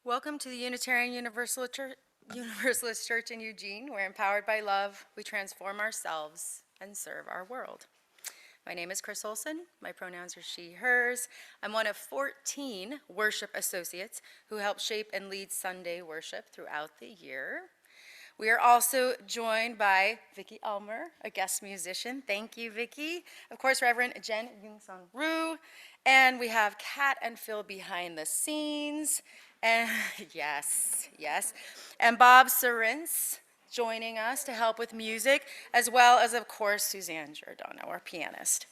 Welcome to the Unitarian Universalist Church in Eugene, where empowered by love, we transform ourselves and serve our world. My name is Chris Olson. My pronouns are she, hers. I'm one of 14 worship associates who help shape and lead Sunday worship throughout the year. We are also joined by Vicki Elmer, a guest musician. Thank you, Vicki. Of course, Reverend Jen Youngsun. And we have Kat and Phil behind the scenes. And yes. And Bob Sorens joining us to help with music, as well as, of course, Suzanne Giordano, our pianist.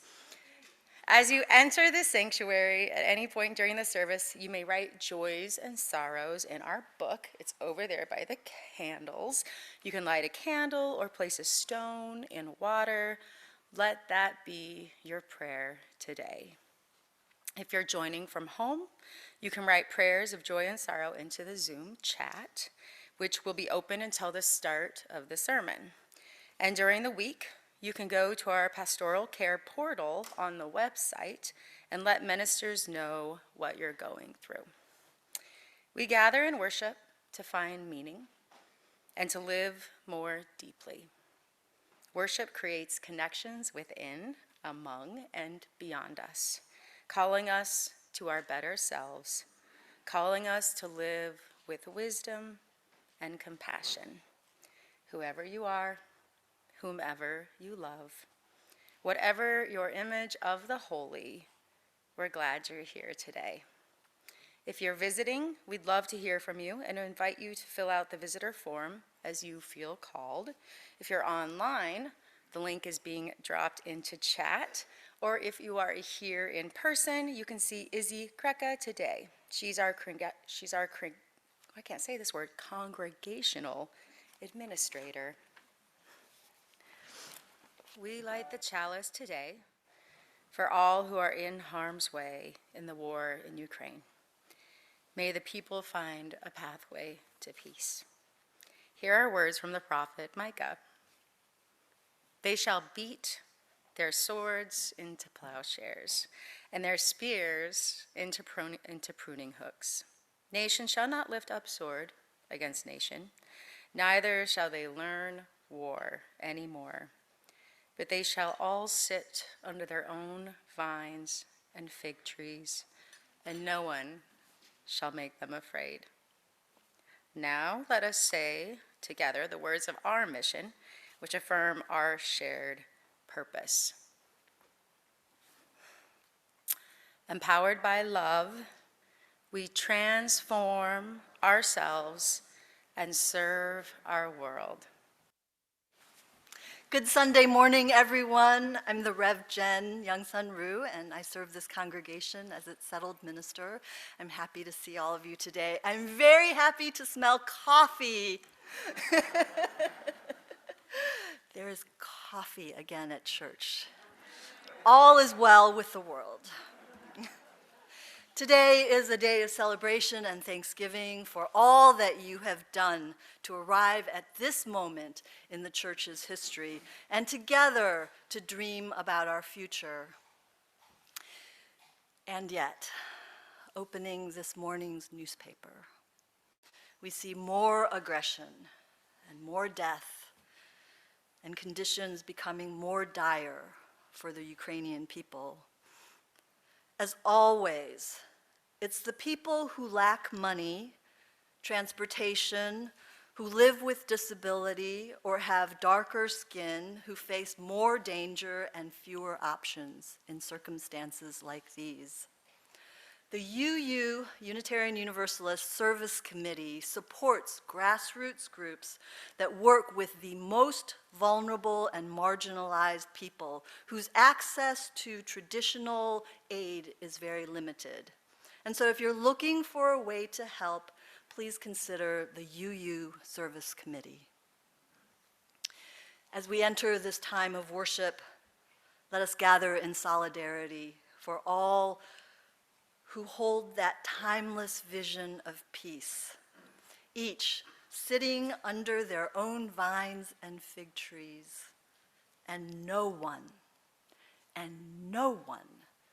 As you enter the sanctuary at any point during the service, you may write joys and sorrows in our book. It's over there by the candles. You can light a candle or place a stone in water. Let that be your prayer today. If you're joining from home, you can write prayers of joy and sorrow into the Zoom chat, which will be open until the start of the sermon. And during the week, you can go to our pastoral care portal on the website and let ministers know what you're going through. We gather in worship to find meaning and to live more deeply. Worship creates connections within, among, and beyond us, calling us to our better selves, calling us to live with wisdom and compassion. Whoever you are, whomever you love, whatever your image of the holy, we're glad you're here today. If you're visiting, we'd love to hear from you and invite you to fill out the visitor form as you feel called. If you're online, the link is being dropped into chat. Or if you are here in person, you can see Izzy Kreka today. She's our congregational administrator. We light the chalice today for all who are in harm's way in the war in Ukraine. May the people find a pathway to peace. Here are words from the prophet Micah. They shall beat their swords into plowshares, and their spears into pruning hooks. Nation shall not lift up sword against nation, neither shall they learn war anymore. But they shall all sit under their own vines and fig trees, and no one shall make them afraid. Now let us say together the words of our mission, which affirm our shared purpose. Empowered by love, we transform ourselves and serve our world. Good Sunday morning, everyone. I'm the Rev. Jen Youngsun, and I serve this congregation as its settled minister. I'm happy to see all of you today. I'm very happy to smell coffee. There is coffee again at church. All is well with the world. Today is a day of celebration and thanksgiving for all that you have done to arrive at this moment in the church's history and together to dream about our future. And yet, opening this morning's newspaper, we see more aggression and more death and conditions becoming more dire for the Ukrainian people. As always, it's the people who lack money, transportation, who live with disability or have darker skin who face more danger and fewer options in circumstances like these. The Unitarian Universalist Service Committee supports grassroots groups that work with the most vulnerable and marginalized people whose access to traditional aid is very limited. And so if you're looking for a way to help, please consider the UU Service Committee. As we enter this time of worship, let us gather in solidarity for all who hold that timeless vision of peace, each sitting under their own vines and fig trees, and no one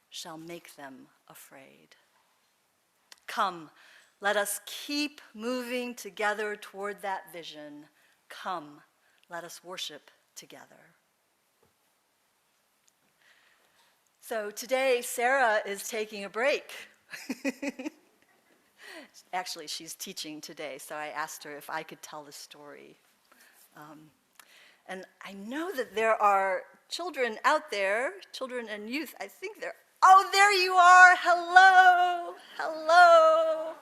shall make them afraid. Come, Let us keep moving together toward that vision. Come, let us worship together. So today, Sarah is taking a break. Actually, she's teaching today, so I asked her if I could tell the story. And I know that there are children out there, children and youth, I think they're, oh, there you are, hello, hello.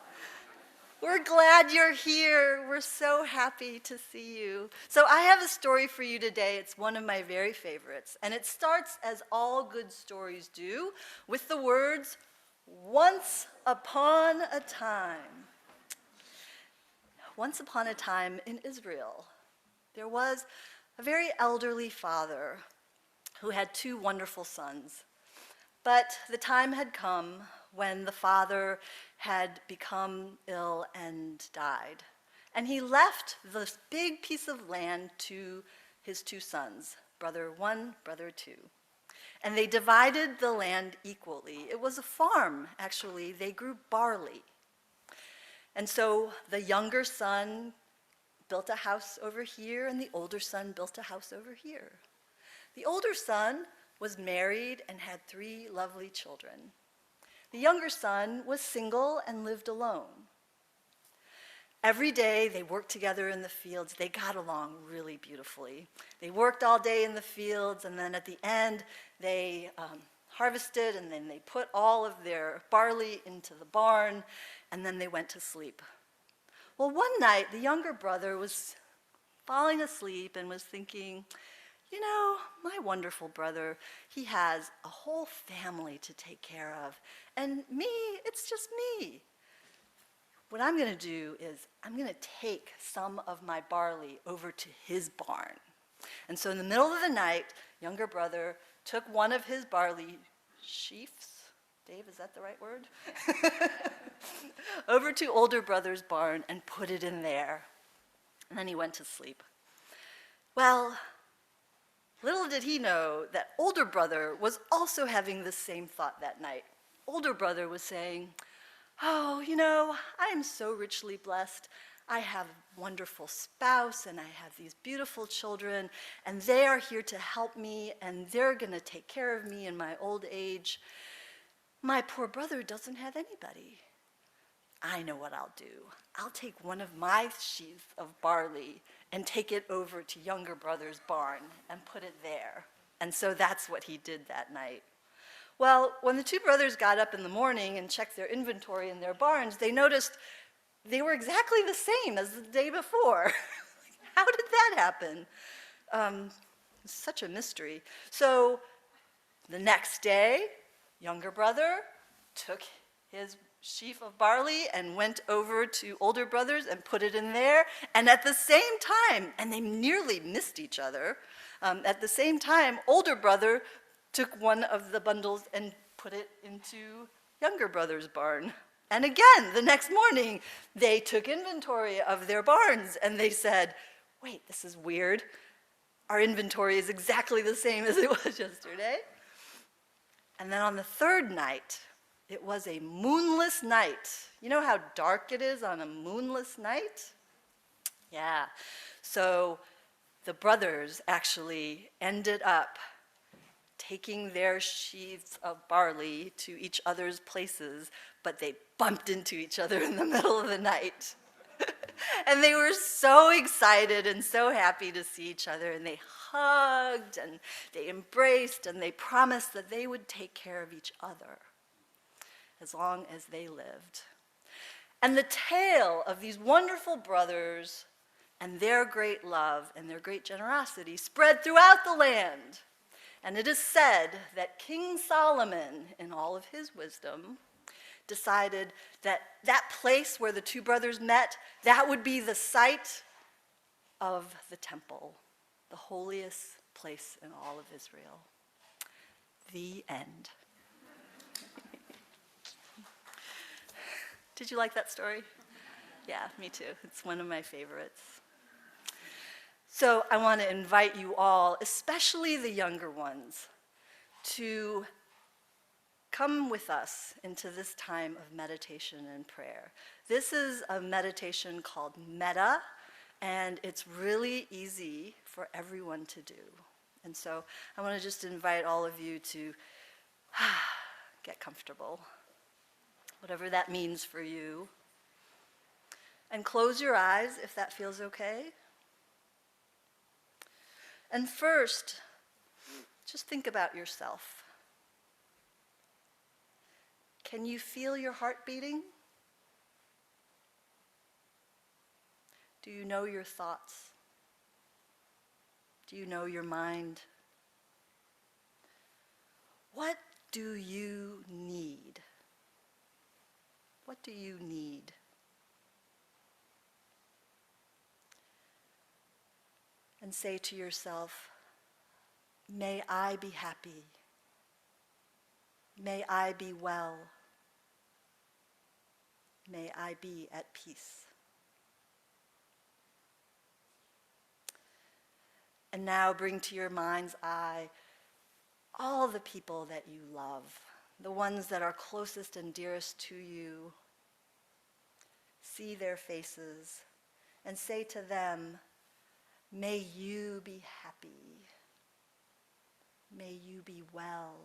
We're glad you're here. We're so happy to see you. So I have a story for you today. It's one of my very favorites. And it starts, as all good stories do, with the words, once upon a time. Once upon a time in Israel, there was a very elderly father who had two wonderful sons. But the time had come when the father had become ill and died. And he left this big piece of land to his two sons, brother one, brother two. And they divided the land equally. It was a farm, actually. They grew barley. And so the younger son built a house over here, and the older son built a house over here. The older son was married and had 3 lovely children. The younger son was single and lived alone. Every day they worked together in the fields. They got along really beautifully. They worked all day in the fields, and then at the end they harvested, and then they put all of their barley into the barn, and then they went to sleep. Well, one night the younger brother was falling asleep and was thinking, you know, my wonderful brother, he has a whole family to take care of, and me, it's just me. What I'm going to do is I'm going to take some of my barley over to his barn. And so in the middle of the night, younger brother took one of his barley sheafs, Dave, is that the right word? Over to older brother's barn and put it in there. And then he went to sleep. Well, little did he know that older brother was also having the same thought that night. Older brother was saying, oh, you know, I am so richly blessed. I have a wonderful spouse, and I have these beautiful children, and they are here to help me, and they're going to take care of me in my old age. My poor brother doesn't have anybody. I know what I'll do. I'll take one of my sheaves of barley and take it over to younger brother's barn and put it there. And so that's what he did that night. Well, when the two brothers got up in the morning and checked their inventory in their barns, they noticed they were exactly the same as the day before. How did that happen? It's such a mystery. So the next day, younger brother took his sheaf of barley and went over to older brothers and put it in there. And at the same time, and they nearly missed each other, at the same time, older brother took one of the bundles and put it into younger brother's barn. And again, the next morning, they took inventory of their barns and they said, wait, this is weird. Our inventory is exactly the same as it was yesterday. And then on the third night, it was a moonless night. You know how dark it is on a moonless night? Yeah. So the brothers actually ended up taking their sheaves of barley to each other's places, but they bumped into each other in the middle of the night. And they were so excited and so happy to see each other, and they hugged and they embraced and they promised that they would take care of each other as long as they lived. And the tale of these wonderful brothers and their great love and their great generosity spread throughout the land. And it is said that King Solomon, in all of his wisdom, decided that that place where the two brothers met, that would be the site of the temple, the holiest place in all of Israel. The end. Did you like that story? Yeah, me too. It's one of my favorites. So I want to invite you all, especially the younger ones, to come with us into this time of meditation and prayer. This is a meditation called Metta, and it's really easy for everyone to do. And so I want to just invite all of you to get comfortable, whatever that means for you. And close your eyes if that feels okay. And first, just think about yourself. Can you feel your heart beating? Do you know your thoughts? Do you know your mind? What do you need? What do you need? And say to yourself, may I be happy. May I be well. May I be at peace. And now bring to your mind's eye all the people that you love, the ones that are closest and dearest to you. See their faces and say to them, may you be happy. May you be well.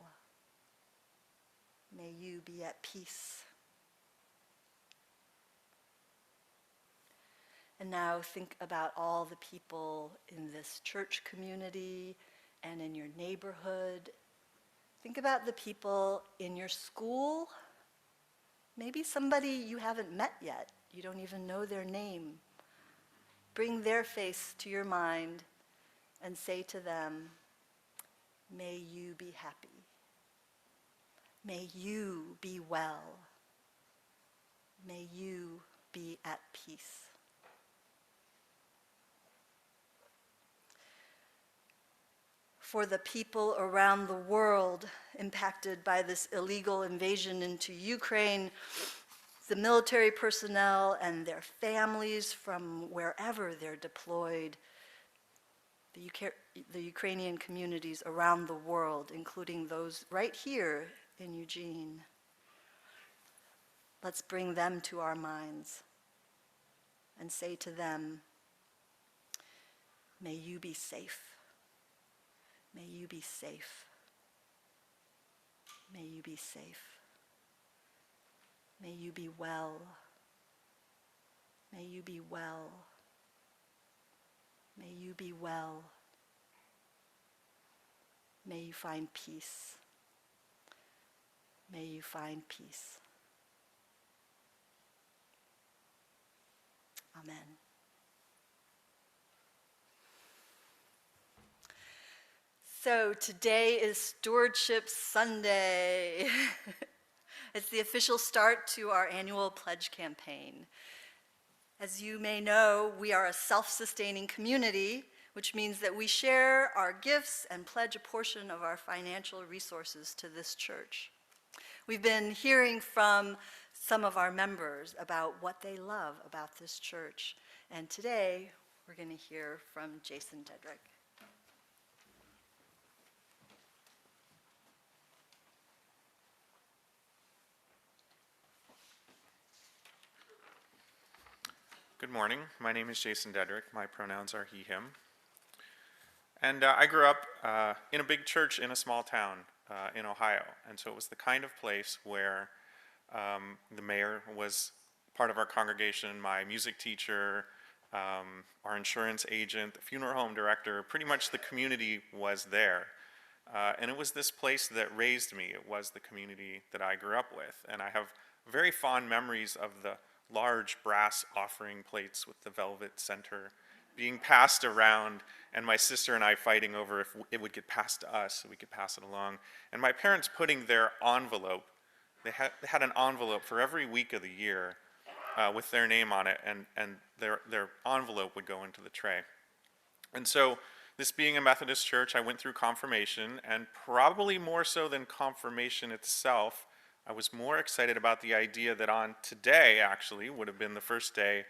May you be at peace. And now think about all the people in this church community and in your neighborhood. Think about the people in your school. Maybe somebody you haven't met yet. You don't even know their name. Bring their face to your mind and say to them, may you be happy. May you be well. May you be at peace. For the people around the world impacted by this illegal invasion into Ukraine, the military personnel and their families from wherever they're deployed, the Ukrainian communities around the world, including those right here in Eugene. Let's bring them to our minds and say to them, may you be safe. May you be safe. May you be safe. May you be well. May you be well. May you be well. May you find peace. May you find peace. Amen. So today is Stewardship Sunday. It's the official start to our annual pledge campaign. As you may know, we are a self-sustaining community, which means that we share our gifts and pledge a portion of our financial resources to this church. We've been hearing from some of our members about what they love about this church. And today, we're going to hear from Jason Dedrick. Good morning. My name is Jason Dedrick. My pronouns are he, him. And I grew up in a big church in a small town in Ohio. And so it was the kind of place where the mayor was part of our congregation, my music teacher, our insurance agent, the funeral home director, pretty much the community was there. And it was this place that raised me. It was the community that I grew up with. And I have very fond memories of the large brass offering plates with the velvet center being passed around, and my sister and I fighting over if it would get passed to us so we could pass it along. And my parents putting their envelope, they had an envelope for every week of the year with their name on it, and their envelope would go into the tray. And so, this being a Methodist church, I went through confirmation, and probably more so than confirmation itself, I was more excited about the idea that on today, actually, would have been the first day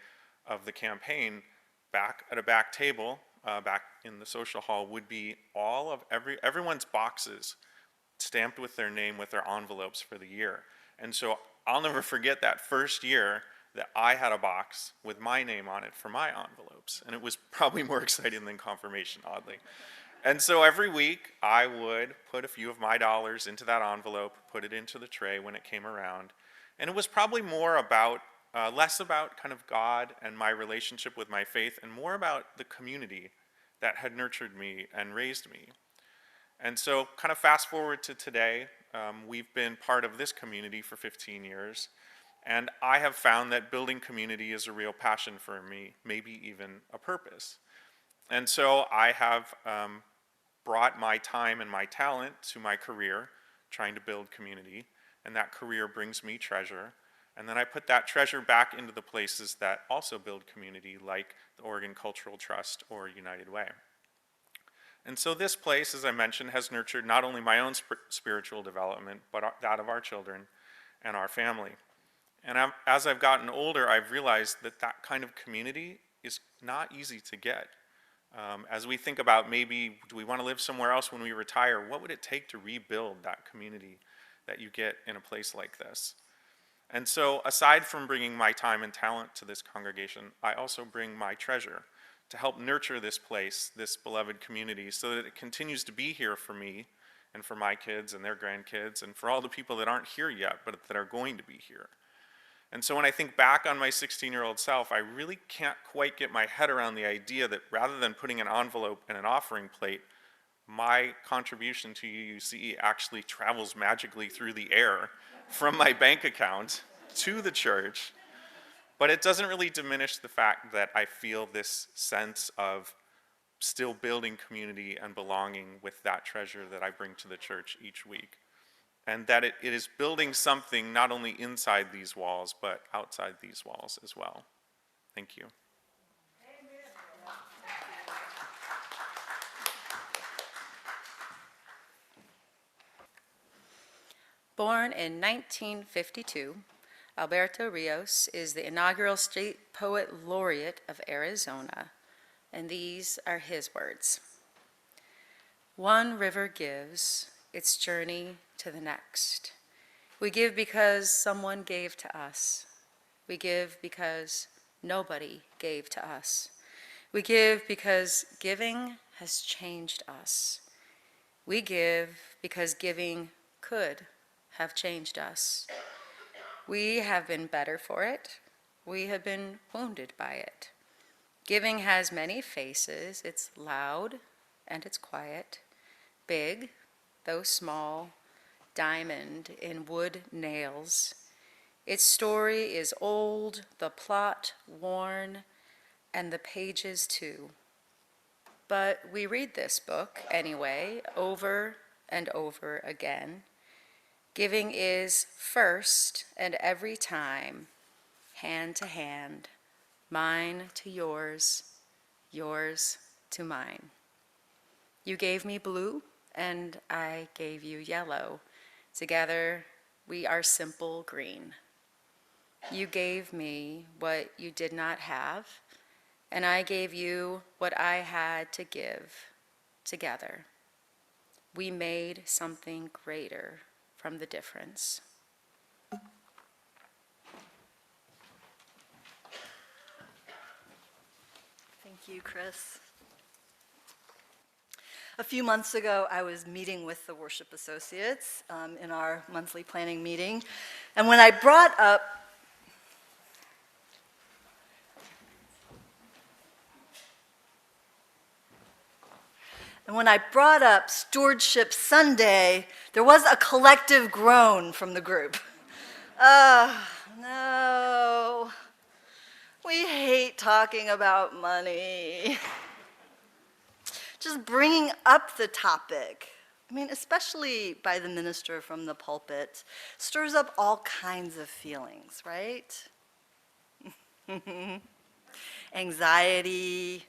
of the campaign, back at a back table, back in the social hall, would be all of everyone's boxes stamped with their name with their envelopes for the year. And so I'll never forget that first year that I had a box with my name on it for my envelopes. And it was probably more exciting than confirmation, oddly. And so every week I would put a few of my dollars into that envelope, put it into the tray when it came around. And it was probably more about, less about kind of God and my relationship with my faith, and more about the community that had nurtured me and raised me. And so kind of fast forward to today, we've been part of this community for 15 years. And I have found that building community is a real passion for me, maybe even a purpose. And so I have brought my time and my talent to my career, trying to build community, and that career brings me treasure. And then I put that treasure back into the places that also build community, like the Oregon Cultural Trust or United Way. And so this place, as I mentioned, has nurtured not only my own spiritual development, but that of our children and our family. And as I've gotten older, I've realized that that kind of community is not easy to get. As we think about maybe, do we want to live somewhere else when we retire, what would it take to rebuild that community that you get in a place like this? And so aside from bringing my time and talent to this congregation, I also bring my treasure to help nurture this place, this beloved community, so that it continues to be here for me and for my kids and their grandkids and for all the people that aren't here yet, but that are going to be here. And so when I think back on my 16-year-old self, I really can't quite get my head around the idea that rather than putting an envelope and an offering plate, my contribution to UUCE actually travels magically through the air from my bank account to the church. But it doesn't really diminish the fact that I feel this sense of still building community and belonging with that treasure that I bring to the church each week. And that it is building something not only inside these walls, but outside these walls as well. Thank you. Born in 1952, Alberto Rios is the inaugural State Poet Laureate of Arizona, and these are his words. One river gives its journey to the next. We give because someone gave to us. We give because nobody gave to us. We give because giving has changed us. We give because giving could have changed us. We have been better for it. We have been wounded by it. Giving has many faces. It's loud and it's quiet, big, though small, diamond in wood nails. Its story is old, the plot worn, and the pages too. But we read this book anyway, over and over again. Giving is first and every time, hand to hand, mine to yours, yours to mine. You gave me blue, and I gave you yellow. Together, we are simple green. You gave me what you did not have, and I gave you what I had to give. Together, we made something greater from the difference. Thank you, Chris. A few months ago, I was meeting with the worship associates in our monthly planning meeting, and when I brought up Stewardship Sunday, there was a collective groan from the group. No, we hate talking about money. Just bringing up the topic, I mean, especially by the minister from the pulpit, stirs up all kinds of feelings, right? Anxiety,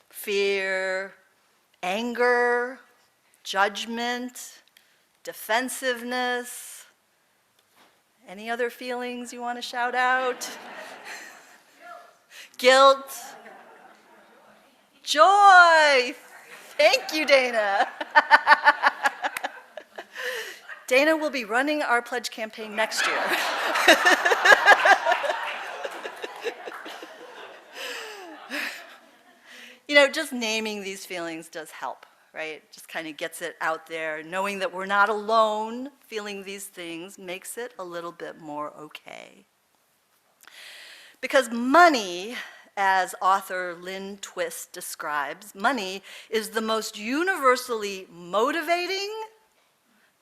fear, anger, judgment, defensiveness. Any other feelings you want to shout out? Guilt. Joy. Thank you, Dana. Dana will be running our pledge campaign next year. You know, just naming these feelings does help, right? Just kind of gets it out there. Knowing that we're not alone feeling these things makes it a little bit more okay. Because money, as author Lynn Twist describes, money is the most universally motivating,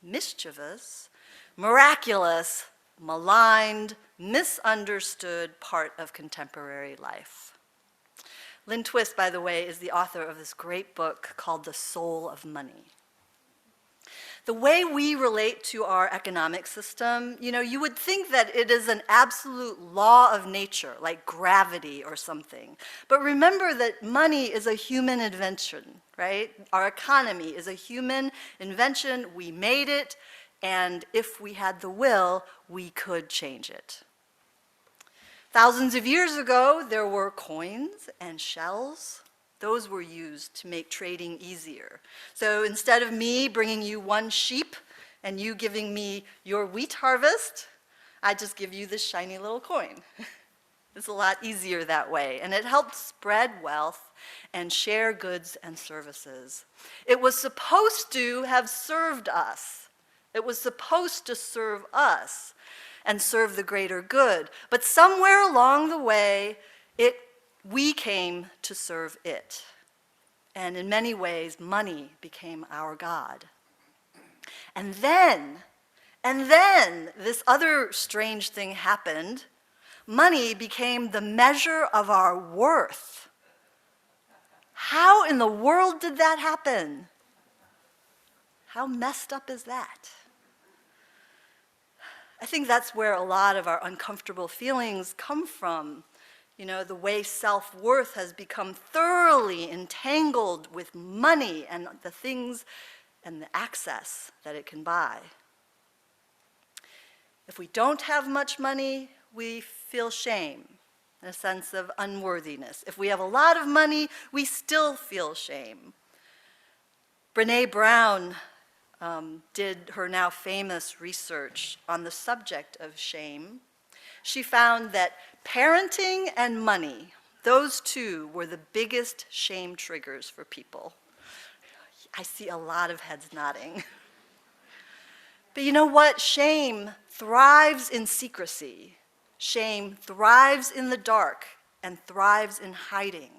mischievous, miraculous, maligned, misunderstood part of contemporary life. Lynn Twist, by the way, is the author of this great book called The Soul of Money. The way we relate to our economic system, you know, you would think that it is an absolute law of nature, like gravity or something. But remember that money is a human invention, right? Our economy is a human invention. We made it, and if we had the will, we could change it. Thousands of years ago, there were coins and shells. Those were used to make trading easier. So instead of me bringing you one sheep and you giving me your wheat harvest, I just give you this shiny little coin. It's a lot easier that way, and it helped spread wealth and share goods and services. It was supposed to have served us. It was supposed to serve us and serve the greater good. But somewhere along the way, we came to serve it. And in many ways, money became our God. And then this other strange thing happened. Money became the measure of our worth. How in the world did that happen? How messed up is that? I think that's where a lot of our uncomfortable feelings come from. You know, the way self-worth has become thoroughly entangled with money and the things and the access that it can buy. If we don't have much money, we feel shame and a sense of unworthiness. If we have a lot of money, we still feel shame. Brené Brown did her now famous research on the subject of shame. She found that parenting and money, those two were the biggest shame triggers for people. I see a lot of heads nodding. But you know what? Shame thrives in secrecy. Shame thrives in the dark and thrives in hiding.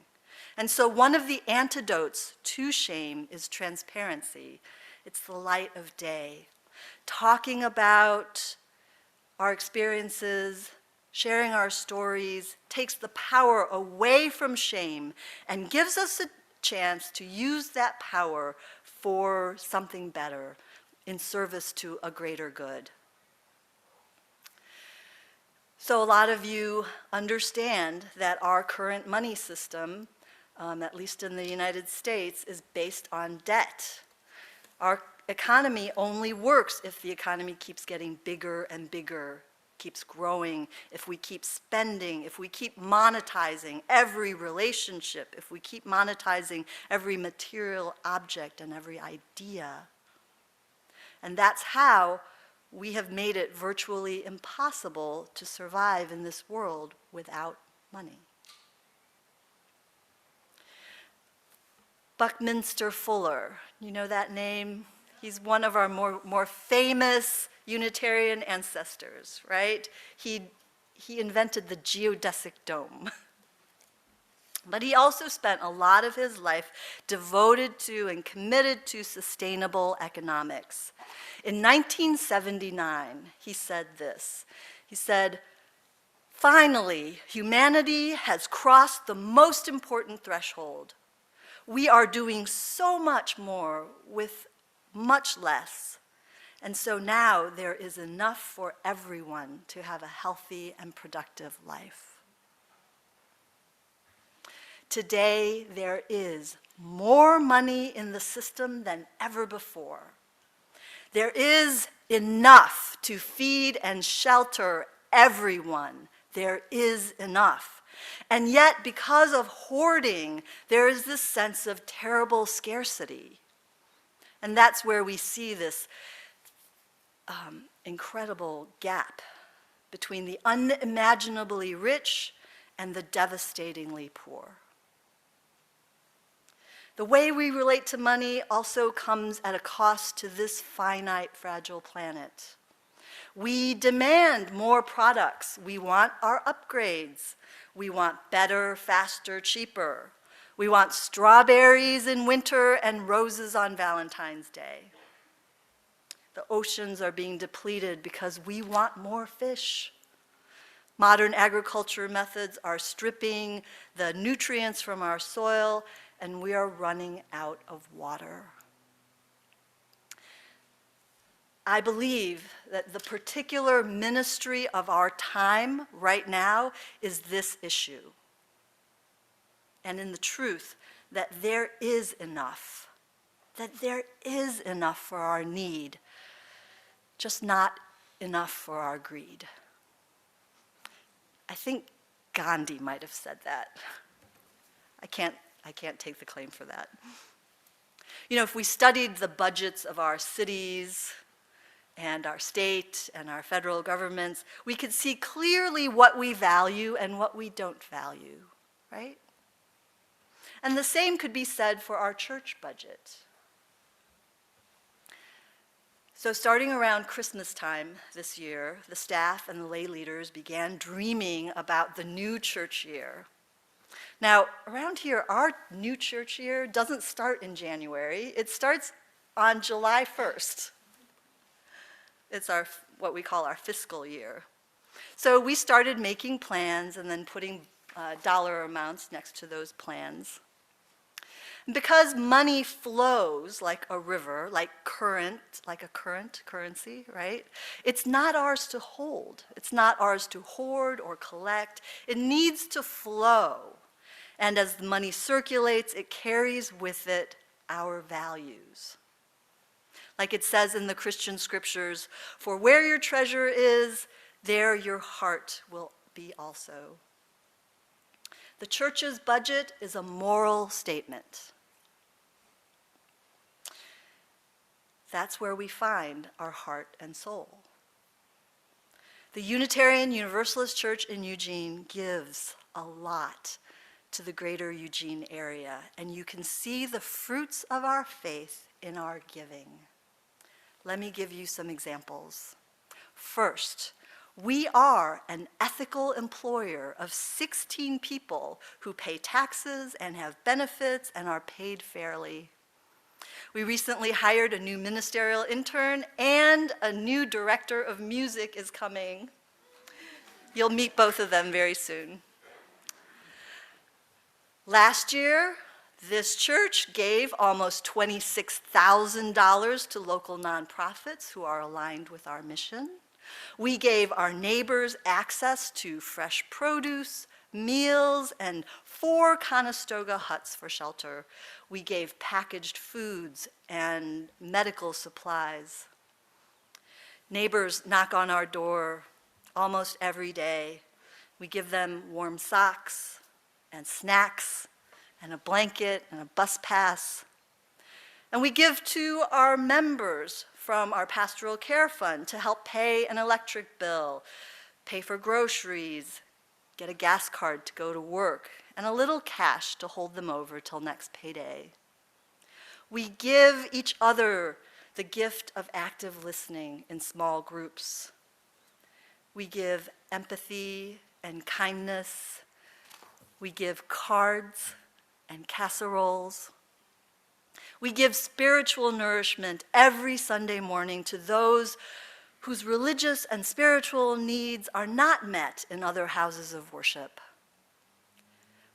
And so one of the antidotes to shame is transparency. It's the light of day. Talking about our experiences, sharing our stories, takes the power away from shame and gives us a chance to use that power for something better in service to a greater good. So a lot of you understand that our current money system, at least in the United States, is based on debt. Our economy only works if the economy keeps getting bigger and bigger, keeps growing, if we keep spending, if we keep monetizing every relationship, if we keep monetizing every material object and every idea. And that's how we have made it virtually impossible to survive in this world without money. Buckminster Fuller, you know that name? He's one of our more famous Unitarian ancestors, right? He invented the geodesic dome. But he also spent a lot of his life devoted to and committed to sustainable economics. In 1979, he said this. He said, "Finally, humanity has crossed the most important threshold. We are doing so much more with much less. And so now there is enough for everyone to have a healthy and productive life." Today, there is more money in the system than ever before. There is enough to feed and shelter everyone. There is enough. And yet, because of hoarding, there is this sense of terrible scarcity. And that's where we see this incredible gap between the unimaginably rich and the devastatingly poor. The way we relate to money also comes at a cost to this finite, fragile planet. We demand more products. We want our upgrades. We want better, faster, cheaper. We want strawberries in winter and roses on Valentine's Day. The oceans are being depleted because we want more fish. Modern agriculture methods are stripping the nutrients from our soil, and we are running out of water. I believe that the particular ministry of our time right now is this issue, and in the truth that there is enough for our need, just not enough for our greed. I think Gandhi might have said that. I can't take the claim for that. You know, if we studied the budgets of our cities and our state and our federal governments, we could see clearly what we value and what we don't value, right? And the same could be said for our church budget. So starting around Christmas time this year, the staff and the lay leaders began dreaming about the new church year. Now, around here, our new church year doesn't start in January. It starts on July 1st. It's what we call our fiscal year. So we started making plans and then putting dollar amounts next to those plans. Because money flows like a river, like a current currency, right? It's not ours to hold. It's not ours to hoard or collect. It needs to flow. And as the money circulates, it carries with it our values. Like it says in the Christian scriptures, "For where your treasure is, there your heart will be also." The church's budget is a moral statement. That's where we find our heart and soul. The Unitarian Universalist Church in Eugene gives a lot to the greater Eugene area, and you can see the fruits of our faith in our giving. Let me give you some examples. First, we are an ethical employer of 16 people who pay taxes and have benefits and are paid fairly. We recently hired a new ministerial intern, and a new director of music is coming. You'll meet both of them very soon. Last year, this church gave almost $26,000 to local nonprofits who are aligned with our mission. We gave our neighbors access to fresh produce, meals, and 4 Conestoga huts for shelter. We gave packaged foods and medical supplies. Neighbors knock on our door almost every day. We give them warm socks and snacks and a blanket and a bus pass. And we give to our members from our pastoral care fund to help pay an electric bill, pay for groceries, get a gas card to go to work, and a little cash to hold them over till next payday. We give each other the gift of active listening in small groups. We give empathy and kindness. We give cards and casseroles. We give spiritual nourishment every Sunday morning to those whose religious and spiritual needs are not met in other houses of worship.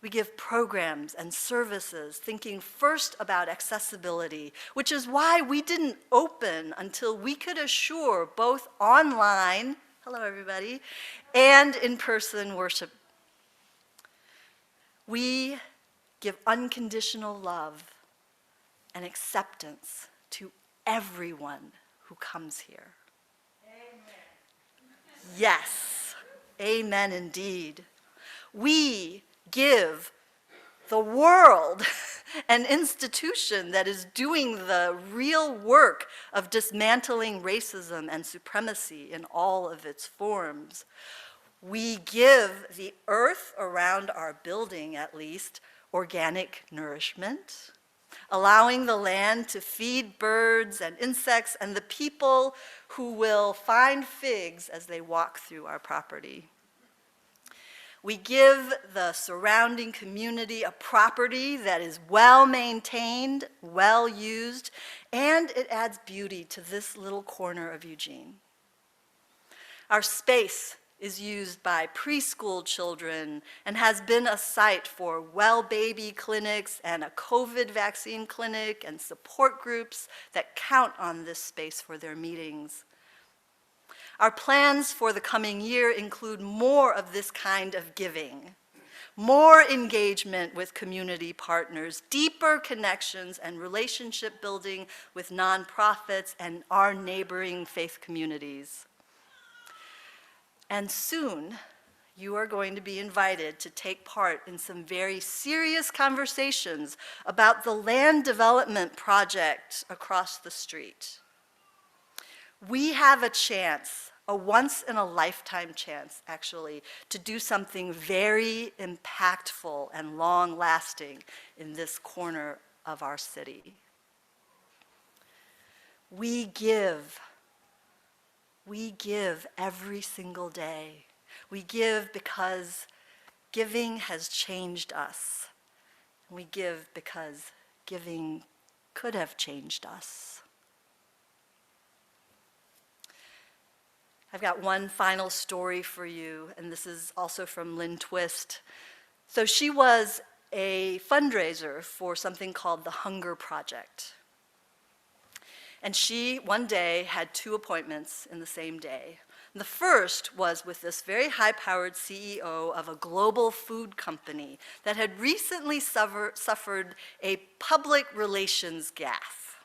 We give programs and services thinking first about accessibility, which is why we didn't open until we could assure both online, hello everybody, and in-person worship. We give unconditional love and acceptance to everyone who comes here. Yes, amen indeed. We give the world an institution that is doing the real work of dismantling racism and supremacy in all of its forms. We give the earth around our building, at least, organic nourishment, allowing the land to feed birds and insects and the people who will find figs as they walk through our property. We give the surrounding community a property that is well maintained, well used, and it adds beauty to this little corner of Eugene. Our space is used by preschool children and has been a site for well baby clinics and a COVID vaccine clinic and support groups that count on this space for their meetings. Our plans for the coming year include more of this kind of giving, more engagement with community partners, deeper connections and relationship building with nonprofits and our neighboring faith communities. And soon, you are going to be invited to take part in some very serious conversations about the land development project across the street. We have a chance, a once-in-a-lifetime chance, actually, to do something very impactful and long-lasting in this corner of our city. We give every single day. We give because giving has changed us. We give because giving could have changed us. I've got one final story for you, and this is also from Lynn Twist. So she was a fundraiser for something called the Hunger Project. And she, one day, had 2 appointments in the same day. The first was with this very high-powered CEO of a global food company that had recently suffered a public relations gaffe.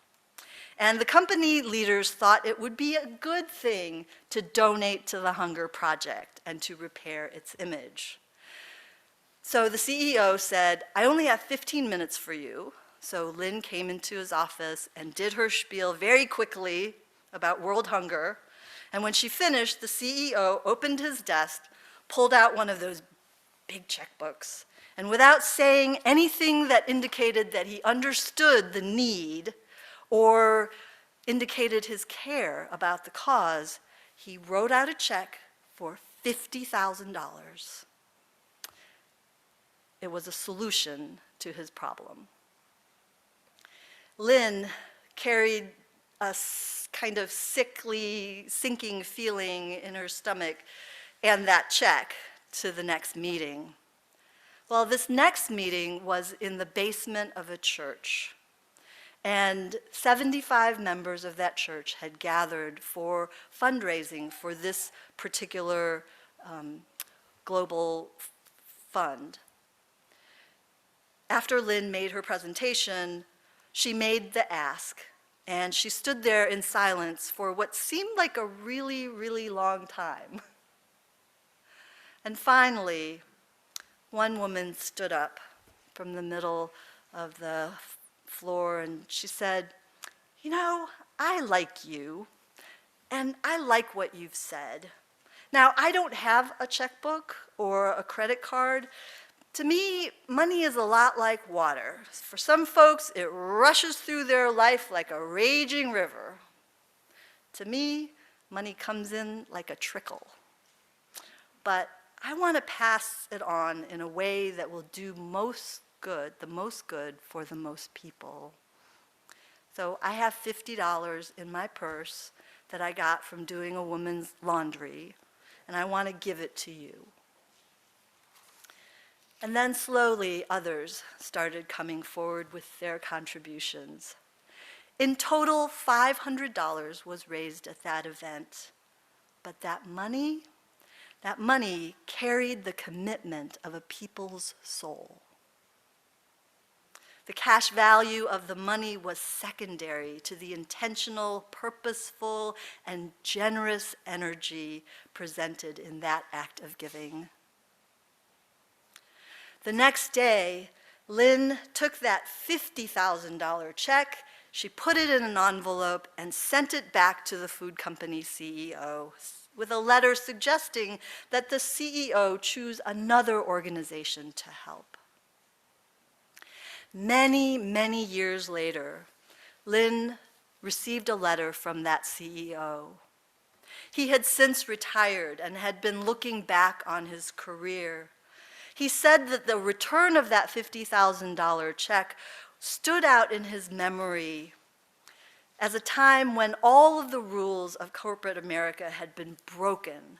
And the company leaders thought it would be a good thing to donate to the Hunger Project and to repair its image. So the CEO said, "I only have 15 minutes for you." So Lynn came into his office and did her spiel very quickly about world hunger. And when she finished, the CEO opened his desk, pulled out one of those big checkbooks, and without saying anything that indicated that he understood the need or indicated his care about the cause, he wrote out a check for $50,000. It was a solution to his problem. Lynn carried a kind of sickly, sinking feeling in her stomach and that check to the next meeting. Well, this next meeting was in the basement of a church, and 75 members of that church had gathered for fundraising for this particular global fund. After Lynn made her presentation, she made the ask, and she stood there in silence for what seemed like a really, really long time. And finally, one woman stood up from the middle of the floor and she said, "You know, I like you, and I like what you've said. Now, I don't have a checkbook or a credit card. To me, money is a lot like water. For some folks, it rushes through their life like a raging river. To me, money comes in like a trickle. But I want to pass it on in a way that will do the most good for the most people. So I have $50 in my purse that I got from doing a woman's laundry, and I want to give it to you." And then slowly, others started coming forward with their contributions. In total, $500 was raised at that event. But that money carried the commitment of a people's soul. The cash value of the money was secondary to the intentional, purposeful, and generous energy presented in that act of giving. The next day, Lynn took that $50,000 check, she put it in an envelope and sent it back to the food company CEO with a letter suggesting that the CEO choose another organization to help. Many, many years later, Lynn received a letter from that CEO. He had since retired and had been looking back on his career. He said that the return of that $50,000 check stood out in his memory as a time when all of the rules of corporate America had been broken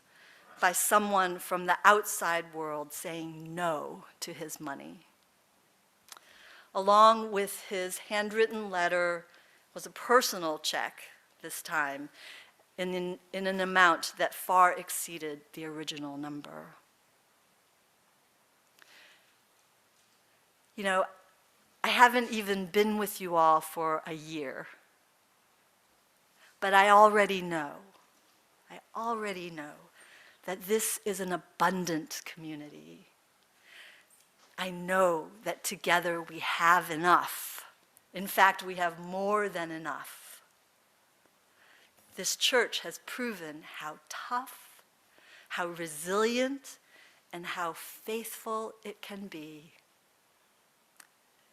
by someone from the outside world saying no to his money. Along with his handwritten letter was a personal check this time in an amount that far exceeded the original number. You know, I haven't even been with you all for a year, but I already know that this is an abundant community. I know that together we have enough. In fact, we have more than enough. This church has proven how tough, how resilient, and how faithful it can be.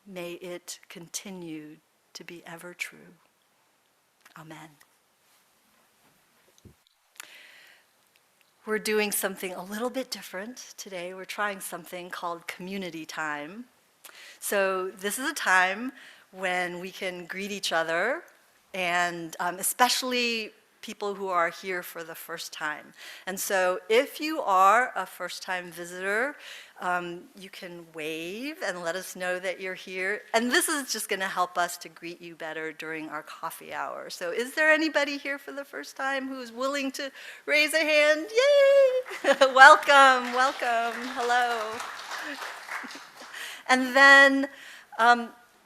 May it continue to be ever true. Amen. We're doing something a little bit different today. We're trying something called community time. So this is a time when we can greet each other, and especially people who are here for the first time. And so if you are a first-time visitor, you can wave and let us know that you're here. And this is just going to help us to greet you better during our coffee hour. So is there anybody here for the first time who's willing to raise a hand? Yay! Welcome, welcome, hello. And then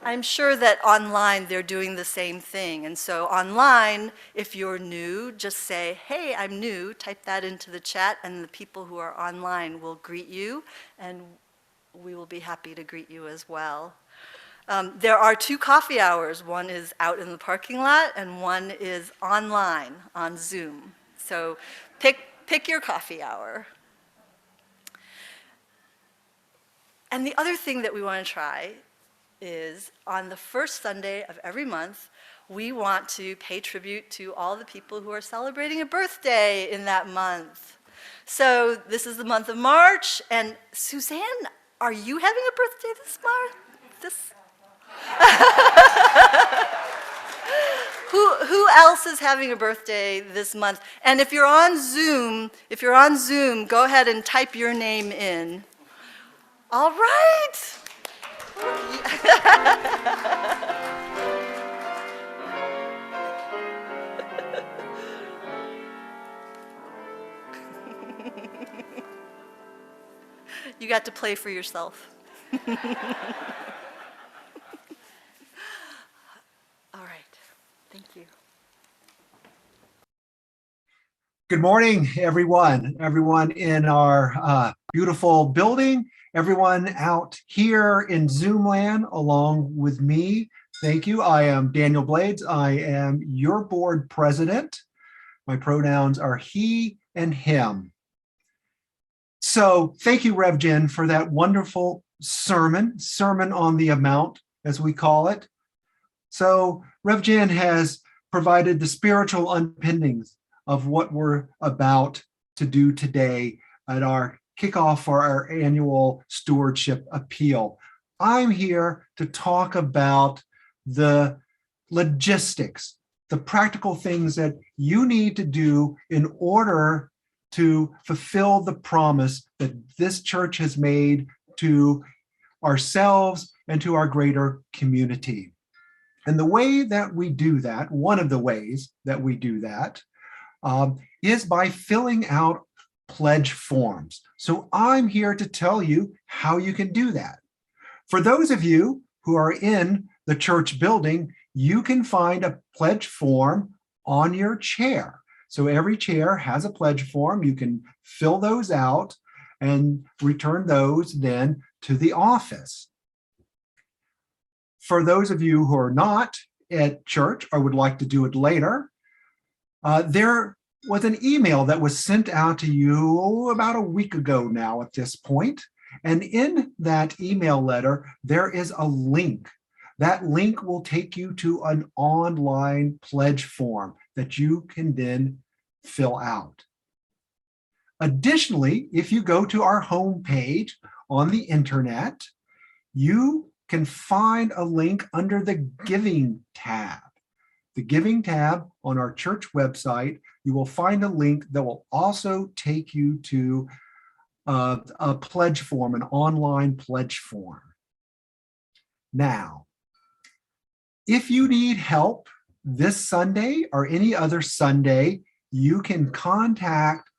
I'm sure that online they're doing the same thing. And so online, if you're new, just say, hey, I'm new, type that into the chat, and the people who are online will greet you, and we will be happy to greet you as well. There are 2 coffee hours. One is out in the parking lot, and one is online on Zoom. So pick your coffee hour. And the other thing that we want to try is on the first Sunday of every month, we want to pay tribute to all the people who are celebrating a birthday in that month. So this is the month of March, and Suzanne, are you having a birthday this March? Who else is having a birthday this month? And if you're on Zoom, go ahead and type your name in. All right. You got to play for yourself. All right. Thank you. Good morning, everyone. Everyone in our beautiful building, everyone out here in Zoom land along with me. Thank you. I am Daniel Blades. I am your board president. My pronouns are he and him. So thank you, Rev Jen, for that wonderful sermon on the amount, as we call it. So Rev Jen has provided the spiritual underpinnings of what we're about to do today at our kickoff for our annual stewardship appeal. I'm here to talk about the logistics, the practical things that you need to do in order to fulfill the promise that this church has made to ourselves and to our greater community. And the way that we do that, one of the ways that we do that, is by filling out pledge forms. So I'm here to tell you how you can do that. For those of you who are in the church building, you can find a pledge form on your chair. So every chair has a pledge form. You can fill those out and return those then to the office. For those of you who are not at church or would like to do it later, there was an email that was sent out to you about a week ago now at this point. And in that email letter, there is a link. That link will take you to an online pledge form that you can then fill out. Additionally, if you go to our homepage on the internet, you can find a link under the Giving tab. The Giving tab on our church website, you will find a link that will also take you to a pledge form, an online pledge form. Now, if you need help this Sunday or any other Sunday, you can contact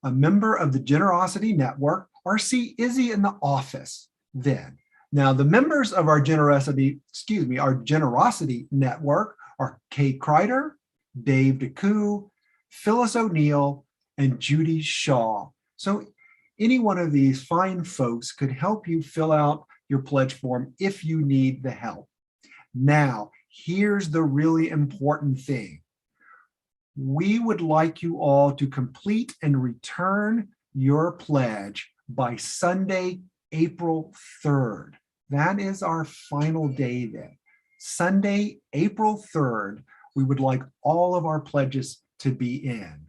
a member of the Generosity Network or see Izzy in the office then. Now, the members of our Generosity Network are Kate Kreider, Dave DeCoo, Phyllis O'Neill, and Judy Shaw. So any one of these fine folks could help you fill out your pledge form if you need the help. Now, here's the really important thing. We would like you all to complete and return your pledge by Sunday, April 3rd. That is our final day then. Sunday, April 3rd, we would like all of our pledges to be in.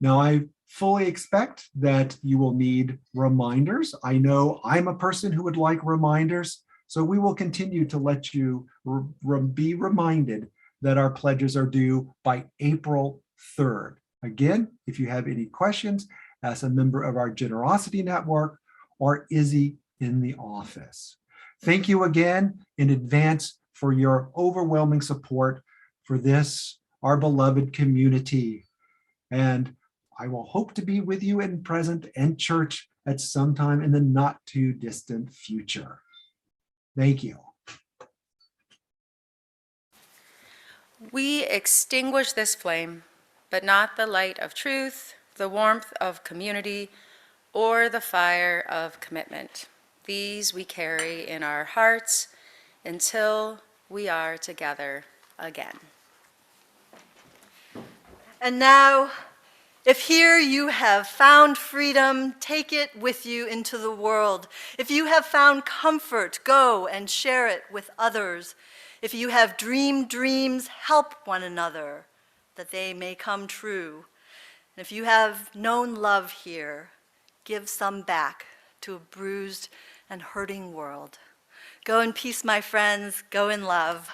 Now, I fully expect that you will need reminders. I know I'm a person who would like reminders, so we will continue to let you be reminded that our pledges are due by April 3rd. Again, if you have any questions, ask a member of our Generosity Network or Izzy in the office. Thank you again in advance for your overwhelming support for this, our beloved community. And I will hope to be with you in present and church at some time in the not too distant future. Thank you. We extinguish this flame, but not the light of truth, the warmth of community, or the fire of commitment. These we carry in our hearts until we are together again. And now, if here you have found freedom, take it with you into the world. If you have found comfort, go and share it with others. If you have dreamed dreams, help one another, that they may come true. And if you have known love here, give some back to a bruised and hurting world. Go in peace, my friends. Go in love.